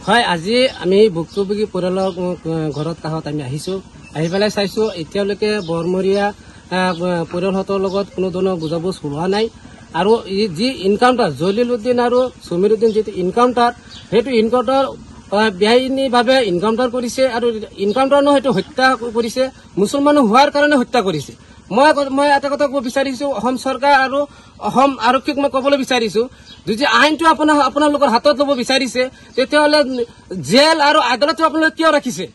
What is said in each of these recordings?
হয় আজি আমি ভুক্তভোগী পৰিয়ালৰ ঘৰত কাষত আমি আহিছোঁ আহি পেলাই চাইছোঁ এতিয়ালৈকে বৰমৰীয়া পৰিয়ালহঁতৰ লগত কোনো ধৰণৰ বুজাবুজ হোৱা নাই আৰু যি ইনকাউণ্টাৰ জলিলুদ্দিন আৰু সমীৰুদ্দিন যিটো ইনকাউণ্টাৰ সেইটো ইনকাউণ্টাৰ বেআইনীভাৱে ইনকাউণ্টাৰ কৰিছে আৰু ইনকাউণ্টাৰ নহয় সেইটো হত্যা কৰিছে মুছলমান হোৱাৰ কাৰণে হত্যা কৰিছে মই এটা কথা ক'ব বিচাৰিছোঁ অসম চৰকাৰ আৰু অসম আৰক্ষীক মই ক'বলৈ বিচাৰিছোঁ যদি আইনটো আপোনালোকৰ হাতত ল'ব বিচাৰিছে তেতিয়াহ'লে জেল আৰু আদালতো আপোনালোকে কিয় ৰাখিছে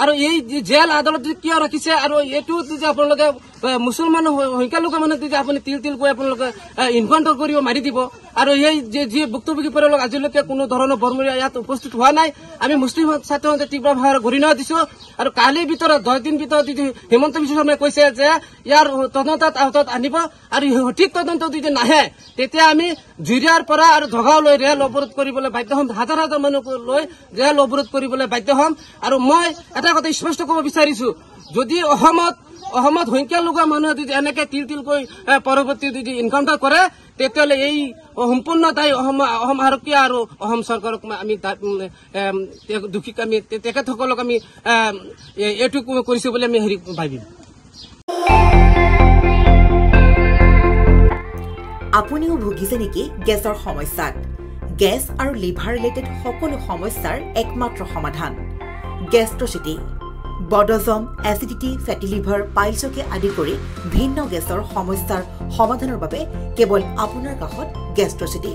আৰু এই জেল আদালত কিয় ৰাখিছে আৰু এইটো যদি আপোনালোকে মুছলমান সংখ্যালঘু মানুহ যদি আপুনি তিল কৈ আপোনালোকে ইনকাউণ্টাৰ কৰিব মাৰি দিব আৰু এই যি ভুক্তভোগী পৰিয়ালক আজিলৈকে কোনো ধৰণৰ বৰমৰীয়া ইয়াত উপস্থিত হোৱা নাই আমি মুছলিম ছাত্ৰসন্থাই তীব্ৰভাৱে ঘূৰণীয়া দিছোঁ আৰু কালিৰ ভিতৰত 10 দিন ভিতৰত হিমন্ত বিশ্ব শৰ্মাই কৈছে যে ইয়াৰ তদন্তত আওতাত আনিব আৰু সঠিক তদন্ত যদি নাহে তেতিয়া আমি জুৰিয়াৰ পৰা আৰু ধগাঁওলৈ ৰেল অৱৰোধ কৰিবলৈ বাধ্য হ'ম হাজাৰ হাজাৰ মানুহক লৈ ৰেল অৱৰোধ কৰিবলৈ বাধ্য হ'ম আৰু মই এটা কথা স্পষ্ট ক'ব বিচাৰিছোঁ যদি অসমত সংখ্যালঘু মানুহে যদি এনেকে তিলকৈ পৰৱৰ্তী যদি ইনকাউণ্টাৰ কৰে তেতিয়াহ'লে এই সম্পূৰ্ণ দায়ী অসম আৰক্ষী আৰু অসম চৰকাৰক আমি দুখীক আমি তেখেতসকলক আমি এইটো কৰিছোঁ বুলি আমি ভাবিম আপুনিও ভুগিছে নেকি গেছৰ সমস্যাত গেছ আৰু লিভাৰ ৰিলেটেড সকলো সমস্যাৰ একমাত্ৰ সমাধান গেষ্ট্ৰচিটি বডজম এচিডিটি ফেটি লিভাৰ পাইলছকে আদি কৰি ভিন্ন গেছৰ সমস্যাৰ সমাধানৰ বাবে কেৱল আপোনাৰ কাষত গেষ্ট্ৰচিটি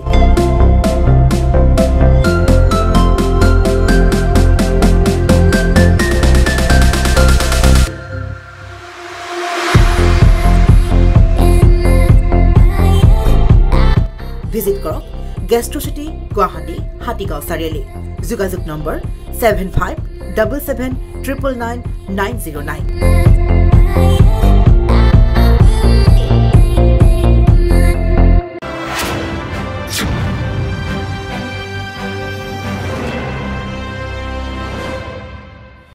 ভিজিট কৰক গেষ্ট্ৰচিটি গুৱাহাটী হাতীগাঁও চাৰিআলি যোগাযোগ নম্বৰ 7577999909